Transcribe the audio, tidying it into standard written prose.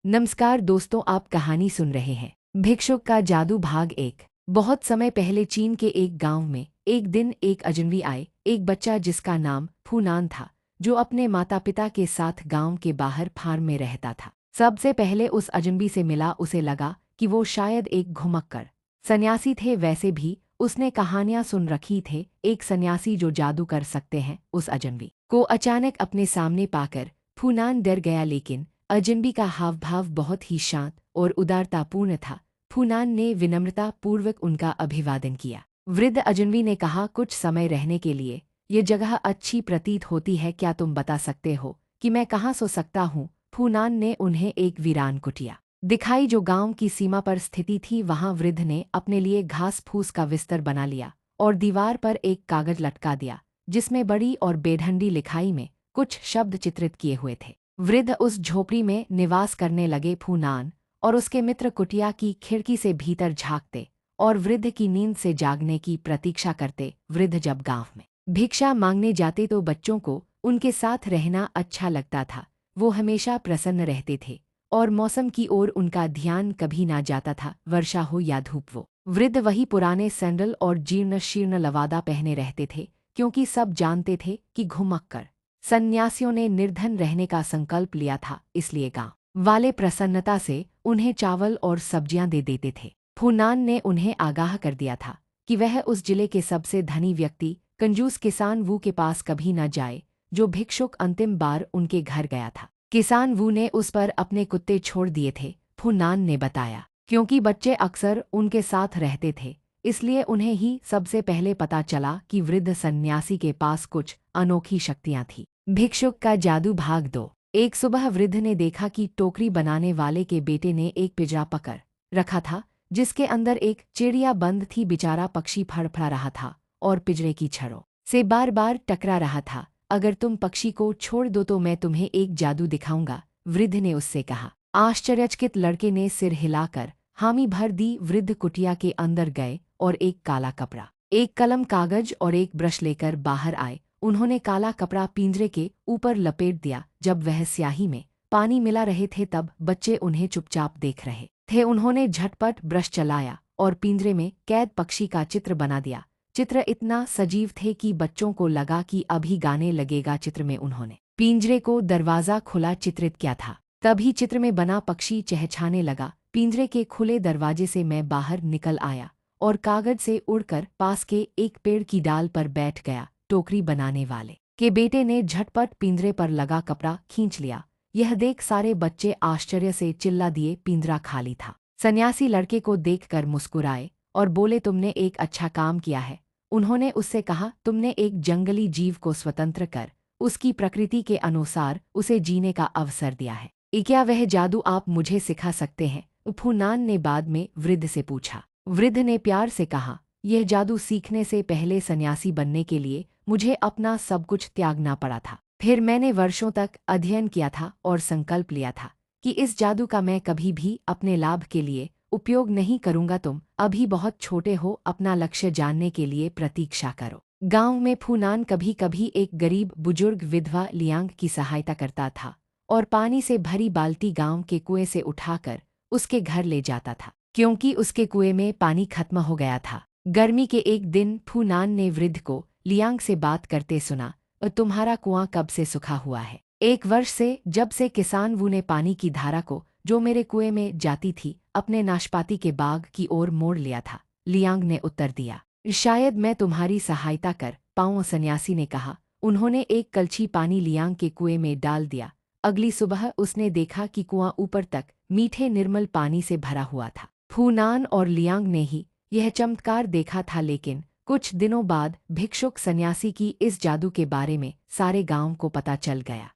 नमस्कार दोस्तों, आप कहानी सुन रहे हैं भिक्षुक का जादू भाग 1। बहुत समय पहले चीन के एक गांव में एक दिन एक अजनबी आए, एक बच्चा जिसका नाम फूनान था, जो अपने माता पिता के साथ गांव के बाहर फार्म में रहता था। सबसे पहले उस अजनबी से मिला उसे लगा कि वो शायद एक घुमक्कड़ सन्यासी थे। वैसे भी उसने कहानियां सुन रखी थे एक सन्यासी जो जादू कर सकते हैं। उस अजनबी को अचानक अपने सामने पाकर फूनान डर गया, लेकिन अजनबी का हाव भाव बहुत ही शांत और उदारतापूर्ण था। फूनान ने विनम्रता पूर्वक उनका अभिवादन किया। वृद्ध अजनबी ने कहा, कुछ समय रहने के लिए ये जगह अच्छी प्रतीत होती है, क्या तुम बता सकते हो कि मैं कहाँ सो सकता हूँ? फूनान ने उन्हें एक वीरान कुटिया दिखाई जो गांव की सीमा पर स्थिति थी। वहां वृद्ध ने अपने लिए घास फूस का बिस्तर बना लिया और दीवार पर एक कागज लटका दिया जिसमें बड़ी और बेढंडी लिखाई में कुछ शब्द चित्रित किए हुए थे। वृद्ध उस झोपड़ी में निवास करने लगे। फूनान और उसके मित्र कुटिया की खिड़की से भीतर झांकते और वृद्ध की नींद से जागने की प्रतीक्षा करते। वृद्ध जब गांव में भिक्षा मांगने जाते तो बच्चों को उनके साथ रहना अच्छा लगता था। वो हमेशा प्रसन्न रहते थे और मौसम की ओर उनका ध्यान कभी ना जाता था, वर्षा हो या धूप। वो वृद्ध वही पुराने सैंडल और जीर्ण शीर्ण लवादा पहने रहते थे, क्योंकि सब जानते थे कि घुमक्कड़ सन्यासियों ने निर्धन रहने का संकल्प लिया था, इसलिए गांव वाले प्रसन्नता से उन्हें चावल और सब्जियां दे देते थे। फूनान ने उन्हें आगाह कर दिया था कि वह उस जिले के सबसे धनी व्यक्ति कंजूस किसान वू के पास कभी न जाए, जो भिक्षुक अंतिम बार उनके घर गया था। किसान वू ने उस पर अपने कुत्ते छोड़ दिए थे, फूनान ने बताया। क्योंकि बच्चे अक्सर उनके साथ रहते थे, इसलिए उन्हें ही सबसे पहले पता चला कि वृद्ध सन्यासी के पास कुछ अनोखी शक्तियां थीं। भिक्षुक का जादू भाग 2। एक सुबह वृद्ध ने देखा कि टोकरी बनाने वाले के बेटे ने एक पिंजरा पकड़ रखा था जिसके अंदर एक चिड़िया बंद थी। बेचारा पक्षी फड़फड़ा रहा था और पिंजरे की छड़ों से बार बार टकरा रहा था। अगर तुम पक्षी को छोड़ दो तो मैं तुम्हें एक जादू दिखाऊंगा, वृद्ध ने उससे कहा। आश्चर्यचकित लड़के ने सिर हिलाकर हामी भर दी। वृद्ध कुटिया के अंदर गए और एक काला कपड़ा, एक कलम, कागज और एक ब्रश लेकर बाहर आए। उन्होंने काला कपड़ा पिंजरे के ऊपर लपेट दिया। जब वह स्याही में पानी मिला रहे थे तब बच्चे उन्हें चुपचाप देख रहे थे। उन्होंने झटपट ब्रश चलाया और पिंजरे में कैद पक्षी का चित्र बना दिया। चित्र इतना सजीव थे कि बच्चों को लगा कि अभी गाने लगेगा। चित्र में उन्होंने पिंजरे को दरवाज़ा खुला चित्रित किया था। तभी चित्र में बना पक्षी चहचहाने लगा। पिंजरे के खुले दरवाजे से मैं बाहर निकल आया और कागज से उड़कर पास के एक पेड़ की डाल पर बैठ गया। टोकरी बनाने वाले के बेटे ने झटपट पिंजरे पर लगा कपड़ा खींच लिया। यह देख सारे बच्चे आश्चर्य से चिल्ला दिए। पिंजरा खाली था। सन्यासी लड़के को देखकर मुस्कुराए और बोले, तुमने एक अच्छा काम किया है। उन्होंने उससे कहा, तुमने एक जंगली जीव को स्वतंत्र कर उसकी प्रकृति के अनुसार उसे जीने का अवसर दिया है। क्या वह जादू आप मुझे सिखा सकते हैं? फूनान ने बाद में वृद्ध से पूछा। वृद्ध ने प्यार से कहा, यह जादू सीखने से पहले सन्यासी बनने के लिए मुझे अपना सब कुछ त्यागना पड़ा था। फिर मैंने वर्षों तक अध्ययन किया था और संकल्प लिया था कि इस जादू का मैं कभी भी अपने लाभ के लिए उपयोग नहीं करूंगा। तुम अभी बहुत छोटे हो, अपना लक्ष्य जानने के लिए प्रतीक्षा करो। गांव में फूनान कभी कभी एक गरीब बुजुर्ग विधवा लियांग की सहायता करता था और पानी से भरी बाल्टी गांव के कुएं से उठाकर उसके घर ले जाता था, क्योंकि उसके कुएं में पानी खत्म हो गया था। गर्मी के एक दिन फूनान ने वृद्ध को लियांग से बात करते सुना, और तुम्हारा कुआं कब से सूखा हुआ है? 1 वर्ष से, जब से किसान वू ने पानी की धारा को जो मेरे कुएं में जाती थी अपने नाशपाती के बाग की ओर मोड़ लिया था, लियांग ने उत्तर दिया। शायद मैं तुम्हारी सहायता कर पाऊं, सन्यासी ने कहा। उन्होंने एक कलछी पानी लियांग के कुएं में डाल दिया। अगली सुबह उसने देखा कि कुआं ऊपर तक मीठे निर्मल पानी से भरा हुआ था। फूनान और लियांग ने ही यह चमत्कार देखा था, लेकिन कुछ दिनों बाद भिक्षुक सन्यासी की इस जादू के बारे में सारे गांव को पता चल गया।